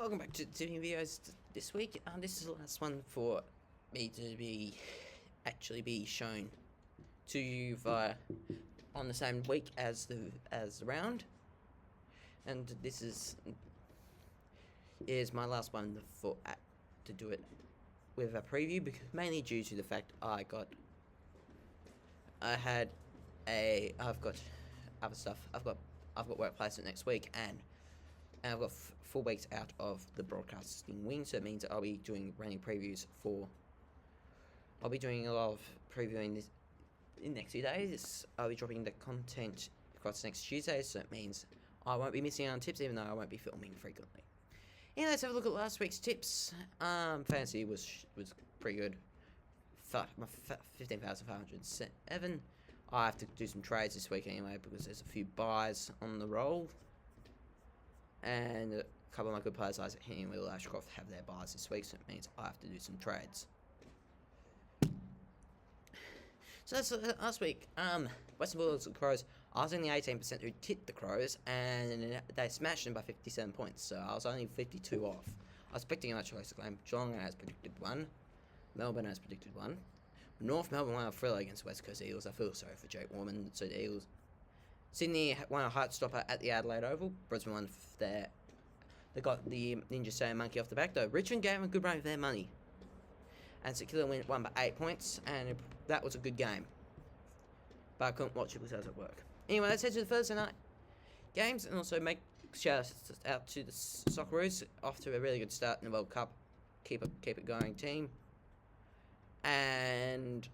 welcome back to doing videos this week. This is the last one for me to actually be shown to you via on the same week as the round, and this is my last one for to do it with a preview, because mainly due to the fact I've got other stuff. I've got work placement next week, and I've got 4 weeks out of the broadcasting wing, so it means I'll be doing running previews I'll be doing a lot of previewing this in the next few days. I'll be dropping the content across next Tuesday, so it means I won't be missing out on tips, even though I won't be filming frequently. Anyway, let's have a look at last week's tips. Fantasy was pretty good. 15,507. I have to do some trades this week anyway, because there's a few buys on the roll, and a couple of my good players, Isaac Henry and Will Ashcroft, have their buys this week, so it means I have to do some trades. So that's last week. Western Bulldogs and Crows. I was only 18% who tipped the Crows, and they smashed them by 57 points, so I was only 52 off. I was expecting a much closer game. Geelong has predicted 1. Melbourne has predicted 1. North Melbourne won a thriller against West Coast Eagles. I feel sorry for Jake Warman. So the Eagles. Sydney won a heartstopper at the Adelaide Oval. Brisbane won there. They got the Ninja Sailor Monkey off the back, though. Richmond gave them a good run for their money. And St Kilda won by 8 points, and that was a good game. But I couldn't watch it because I was at work. Anyway, let's head to the Thursday night games, and also make shout out to the Socceroos, off to a really good start in the World Cup. Keep it going, team. And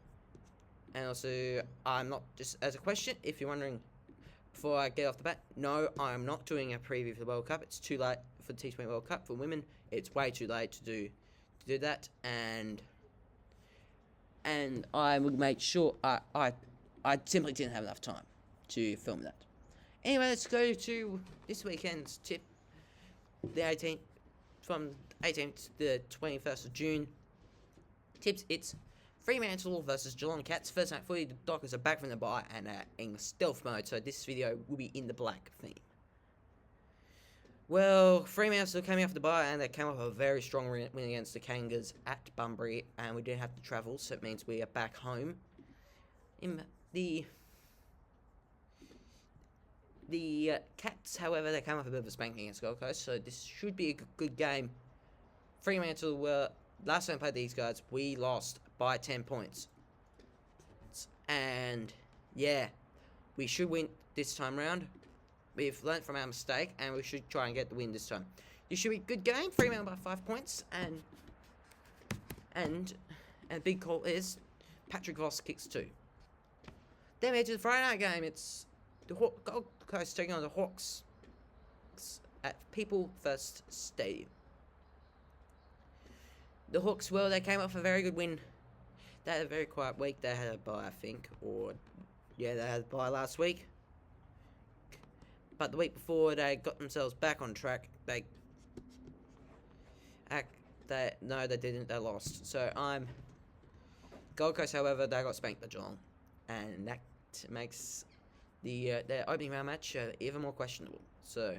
also, I'm not, just as a question, if you're wondering, before I get off the bat, no, I'm not doing a preview for the World Cup. It's too late for the T20 World Cup for women. It's way too late to do that, and I would make sure I simply didn't have enough time to film that. Anyway, let's go to this weekend's tip. The 18th, from 18th to the 21st of June. Tips, it's Fremantle versus Geelong Cats. First night footy, the Dockers are back from the bye and are in stealth mode, so this video will be in the black theme. Well, Fremantle came off the bye, and they came off a very strong win against the Kangas at Bunbury, and we didn't have to travel, so it means we are back home. In the Cats, however, they came off a bit of a spanking against Gold Coast, so this should be a good game. Fremantle were, last time I played these guys, we lost by 10 points. And yeah, we should win this time round. We've learnt from our mistake, and we should try and get the win this time. This should be a good game. Fremantle by 5 points, and big call is Patrick Voss kicks 2. Then we head to the Friday night game. It's the Gold Coast taking on the Hawks at People First Stadium. The Hawks, well, they came off a very good win. They had a very quiet week. They had a bye, I think, they had a bye last week. But the week before, they got themselves back on track. They didn't. They lost. So Gold Coast, however, they got spanked by Geelong, and that makes their opening round match even more questionable. So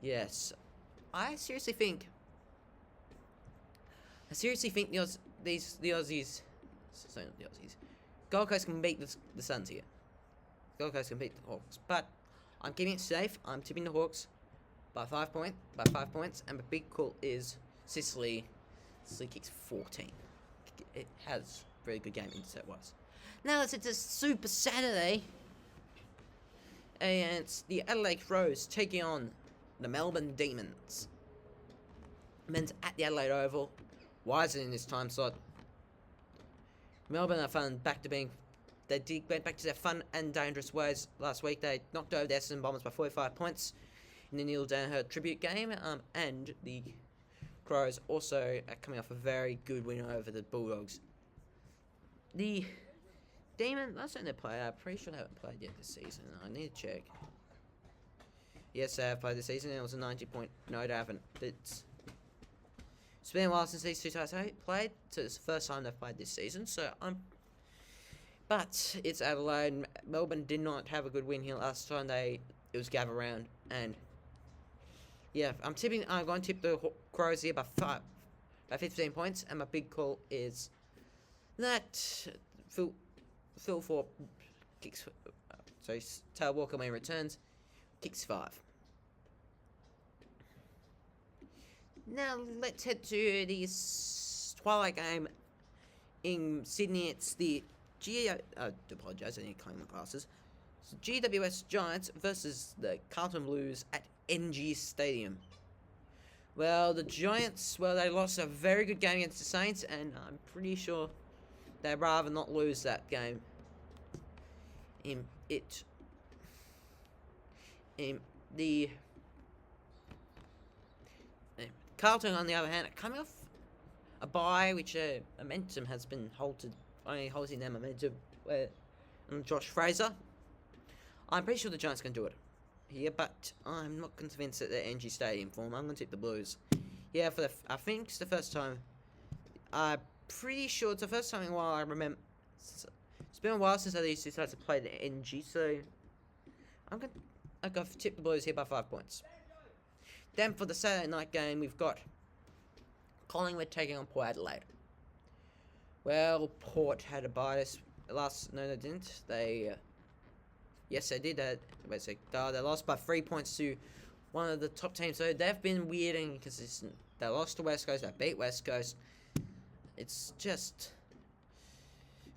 yes, I seriously think the Aussies, sorry, not the Aussies, Gold Coast can beat the Suns here. Gold Coast can beat the Hawks, but I'm keeping it safe. I'm tipping the Hawks by 5 points, and the big call is Sicily. Sicily kicks 14. It has a very good game intercept-wise. Now let's hit to Super Saturday, and it's the Adelaide Crows taking on the Melbourne Demons. Men's at the Adelaide Oval. Why is it in this time slot? Melbourne are fun back to being. They went back to their fun and dangerous ways last week. They knocked over the Essendon Bombers by 45 points in the Neil Danaher tribute game. And the Crows also are coming off a very good win over the Bulldogs. The Demons, last time they played, I'm pretty sure they haven't played yet this season. I need to check. Yes, they have played this season. It was a 90-point. No, they haven't. It's been a while since these two sides played, so it's the first time they've played this season. So but it's Adelaide. Melbourne did not have a good win here last time. It was Gather Round, and Yeah, I'm going to tip the Crows here by 15 points, and my big call is that Phil Thorpe kicks. So Taylor Walker when he returns kicks 5. Now let's head to this twilight game in Sydney. It's the I do apologise, I need to clean my glasses. It's the GWS Giants versus the Carlton Blues at NG Stadium. Well, the Giants, they lost a very good game against the Saints, and I'm pretty sure they'd rather not lose that game. The Carlton, on the other hand, are coming off a bye, which momentum has been only holding their momentum on Josh Fraser. I'm pretty sure the Giants can do it here, but I'm not convinced that they're NG Stadium form. I'm going to tip the Blues. Yeah, I think it's the first time. I'm pretty sure it's the first time in a while I remember. It's been a while since I used to start to play the NG, so I'm going to tip the Blues here by 5 points. Then for the Saturday night game, we've got Collingwood taking on Port Adelaide. Well, Port had a bias no, they didn't. Yes, they did. They lost by 3 points to one of the top teams. So they've been weird and inconsistent. They lost to West Coast. They beat West Coast. It's just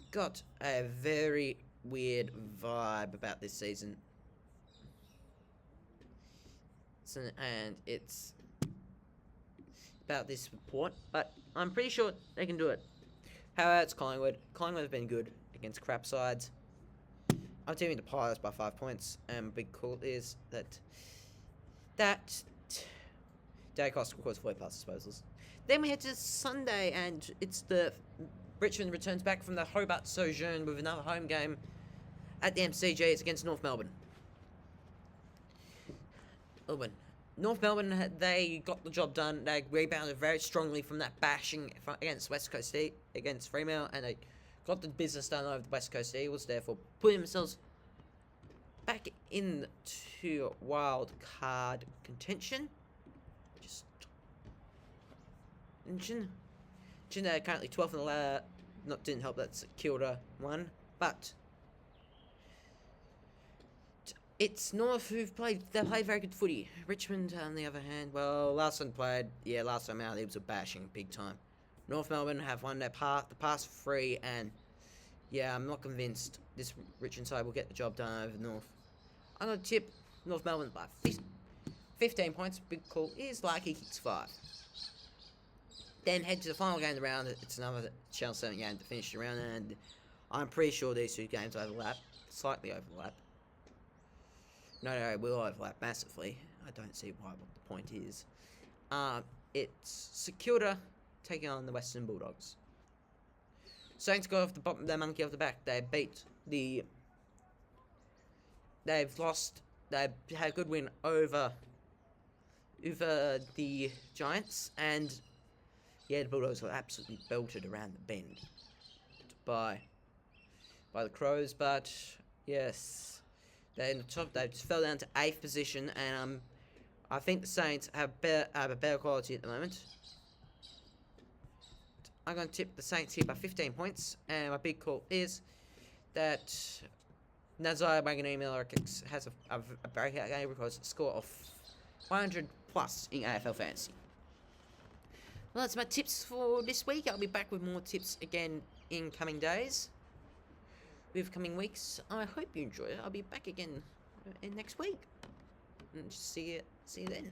got a very weird vibe about this season. And it's about this report, but I'm pretty sure they can do it. However, it's Collingwood. Collingwood have been good against crap sides. I'm tipping the Pies by 5 points, and big call is that Day Costa scores 4 pass disposals. Then we head to Sunday, and it's the Richmond returns back from the Hobart sojourn with another home game at the MCG. It's against North Melbourne. North Melbourne, they got the job done. They rebounded very strongly from that bashing against West Coast against Fremantle, and they got the business done over the West Coast Eagles, therefore putting themselves back into wild card contention. They're currently 12th in the ladder. Didn't help that Kilda won, but it's North they played very good footy. Richmond, on the other hand, last time out, it was a bashing big time. North Melbourne have won the past 3, and yeah, I'm not convinced this Richmond side will get the job done over North. I'm going to tip North Melbourne by 15 points. Big call is Larky kicks 5. Then head to the final game of the round. It's another Channel 7 game to finish the round, and I'm pretty sure these two games slightly overlap. No, it will overlap massively. I don't see what the point is. It's Security taking on the Western Bulldogs. Saints got off the bottom, their monkey off the back. They've had a good win over the Giants, and yeah, the Bulldogs were absolutely belted around the bend by the Crows, but yes. They're in the top. They just fell down to 8th position, and I think the Saints have a better quality at the moment. I'm going to tip the Saints here by 15 points, and my big call is that Nazir Waganimiller has a breakout game because a score of 100 plus in AFL fantasy. Well, that's my tips for this week. I'll be back with more tips again in coming days. With coming weeks, I hope you enjoy it. I'll be back again in next week. And see you then.